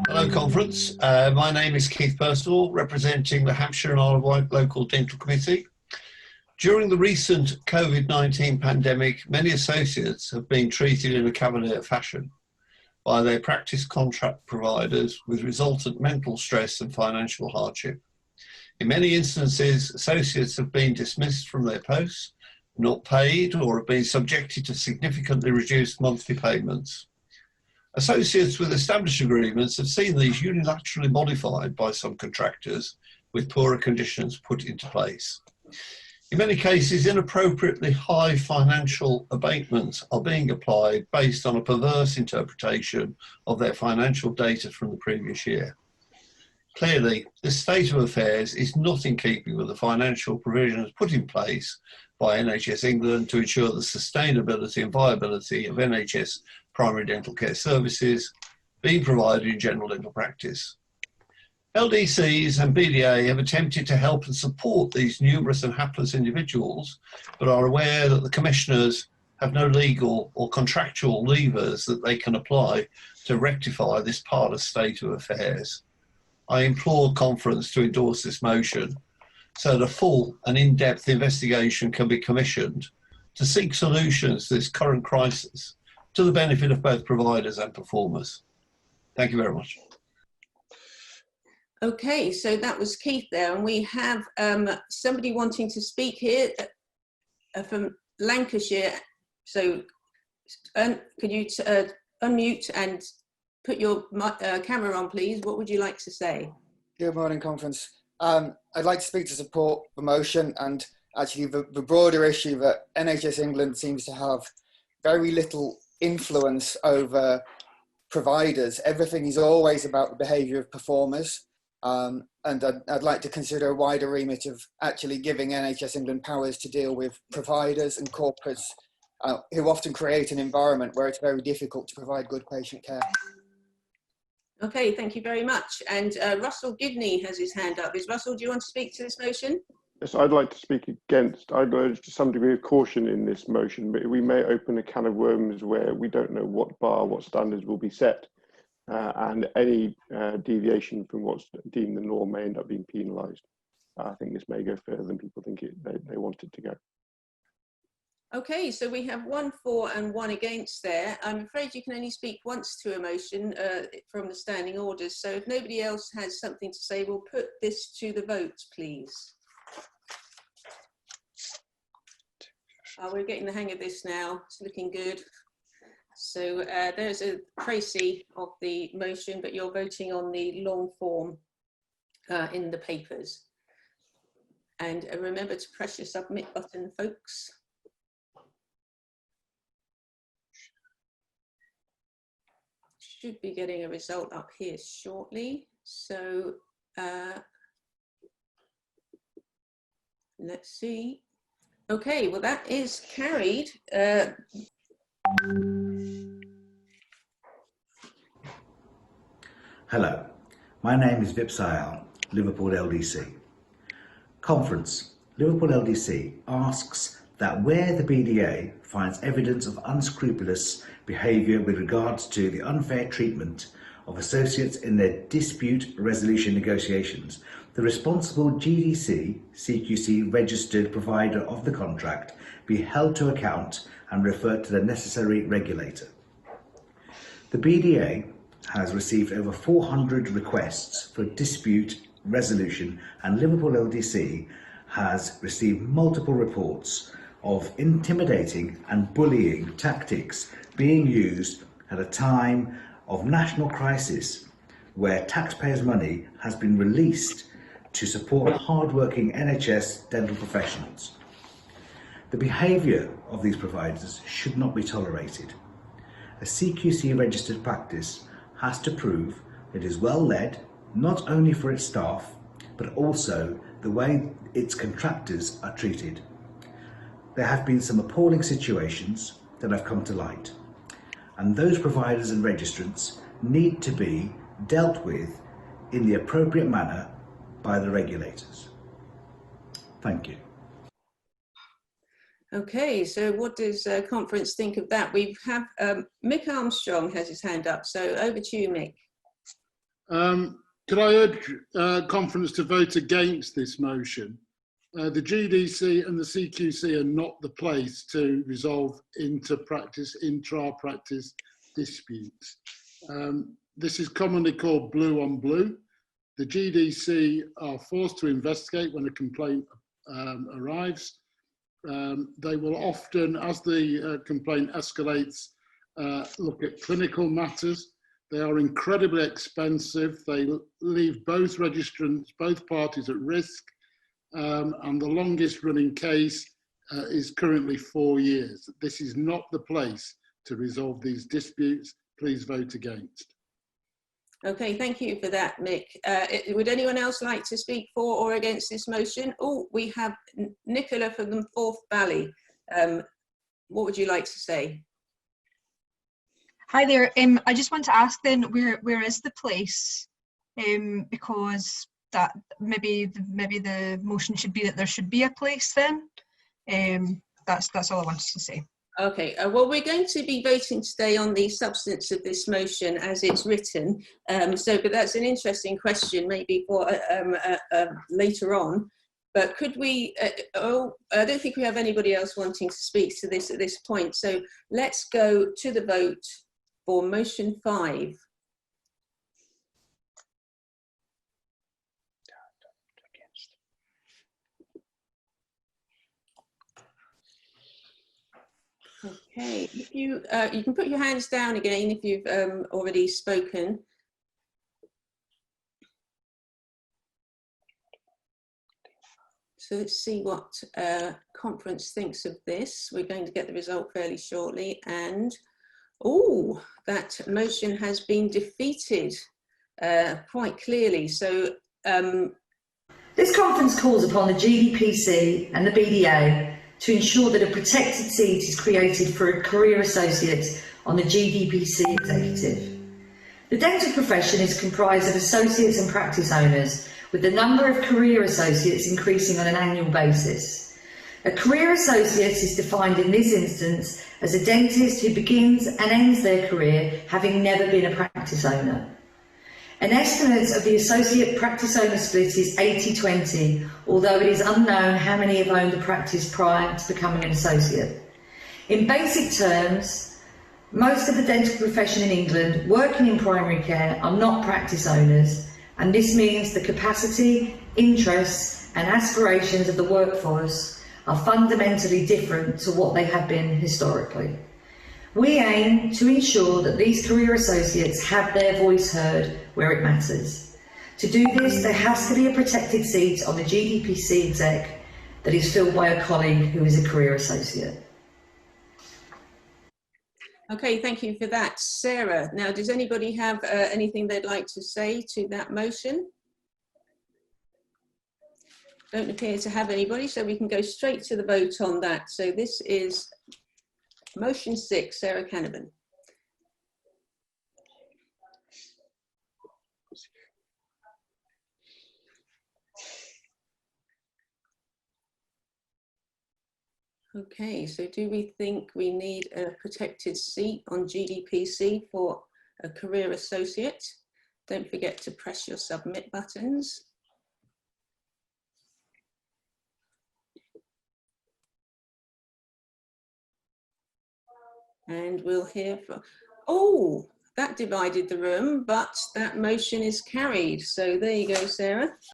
Hello, conference. My name is Keith Percival, representing the Hampshire and Isle of Wight Local Dental Committee. During the recent COVID-19 pandemic, many associates have been treated in a cavalier fashion by their practice contract providers with resultant mental stress and financial hardship. In many instances, associates have been dismissed from their posts, not paid, or have been subjected to significantly reduced monthly payments. Associates with established agreements have seen these unilaterally modified by some contractors with poorer conditions put into place. In many cases, inappropriately high financial abatements are being applied based on a perverse interpretation of their financial data from the previous year. Clearly, this state of affairs is not in keeping with the financial provisions put in place by NHS England to ensure the sustainability and viability of NHS primary dental care services being provided in general dental practice. LDCs and BDA have attempted to help and support these numerous and hapless individuals, but are aware that the commissioners have no legal or contractual levers that they can apply to rectify this parlous state of affairs. I implore conference to endorse this motion so that a full and in-depth investigation can be commissioned to seek solutions to this current crisis to the benefit of both providers and performers. Thank you very much. Okay, so that was Keith there, and we have somebody wanting to speak here from Lancashire. So could you unmute and put your camera on, please? What would you like to say? Good morning, conference. I'd like to speak to support the motion and actually the broader issue that NHS England seems to have very little influence over providers. Everything is always about the behaviour of performers. And I'd like to consider a wider remit of actually giving NHS England powers to deal with providers and corporates who often create an environment where it's very difficult to provide good patient care. Okay, thank you very much. And Russell Gidney has his hand up. Russell, do you want to speak to this motion? Yes, I'd like to speak against. I'd urge some degree of caution in this motion, but we may open a can of worms where we don't know what standards will be set, and any deviation from what's deemed the norm may end up being penalised. I think this may go further than people think they want it to go. Okay, so we have 1 for and 1 against there. I'm afraid you can only speak once to a motion from the standing orders. So if nobody else has something to say, we'll put this to the vote, please. We're getting the hang of this now. It's looking good. So there's a précis of the motion, but you're voting on the long form in the papers. And remember to press your submit button, folks. Should be getting a result up here shortly. So let's see. Okay, well that is carried. Hello, my name is Vip Sayal, Liverpool LDC. Conference, Liverpool LDC asks that where the BDA finds evidence of unscrupulous behaviour with regards to the unfair treatment of associates in their dispute resolution negotiations, the responsible GDC CQC registered provider of the contract be held to account and referred to the necessary regulator. The BDA has received over 400 requests for dispute resolution, and Liverpool LDC has received multiple reports of intimidating and bullying tactics being used at a time of national crisis where taxpayers' money has been released to support hard-working NHS dental professionals. The behaviour of these providers should not be tolerated. A CQC registered practice has to prove it is well led, not only for its staff, but also the way its contractors are treated. There have been some appalling situations that have come to light, and those providers and registrants need to be dealt with in the appropriate manner by the regulators. Thank you. Okay, so what does conference think of that? We have Mick Armstrong has his hand up, so over to you, Mick. Could I urge conference to vote against this motion? The GDC and the CQC are not the place to resolve intra-practice disputes. This is commonly called blue on blue. The GDC are forced to investigate when a complaint arrives. They will often, as the complaint escalates, look at clinical matters. They are incredibly expensive. They leave both registrants, both parties at risk. And the longest running case is currently 4 years. This is not the place to resolve these disputes. Please vote against. Okay, thank you for that, Mick. Would anyone else like to speak for or against this motion? Oh, we have Nicola from the Forth Valley. What would you like to say? Hi there. I just want to ask then, where is the place? Because that maybe the motion should be that there should be a place then. That's all I wanted to say. Okay, well, we're going to be voting today on the substance of this motion as it's written. But that's an interesting question, maybe for later on. But could we, I don't think we have anybody else wanting to speak to this at this point. So let's go to the vote for motion 5. Okay, if you can put your hands down again if you've already spoken. So let's see what conference thinks of this. We're going to get the result fairly shortly. And oh, that motion has been defeated quite clearly. So this conference calls upon the GDPC and the BDA to ensure that a protected seat is created for a career associate on the GDPC executive. The dental profession is comprised of associates and practice owners, with the number of career associates increasing on an annual basis. A career associate is defined in this instance as a dentist who begins and ends their career having never been a practice owner. An estimate of the associate practice owner split is 80-20, although it is unknown how many have owned a practice prior to becoming an associate. In basic terms, most of the dental profession in England working in primary care are not practice owners, and this means the capacity, interests and aspirations of the workforce are fundamentally different to what they have been historically. We aim to ensure that these career associates have their voice heard where it matters. To do this, there has to be a protected seat on the GDPC exec that is filled by a colleague who is a career associate. Okay, thank you for that, Sarah. Now, does anybody have anything they'd like to say to that motion? Don't appear to have anybody, so we can go straight to the vote on that. So this is motion 6, Sarah Canavan. Okay, so do we think we need a protected seat on GDPC for a career associate? Don't forget to press your submit buttons. And we'll hear from, oh, that divided the room, but that motion is carried. So there you go, Sarah.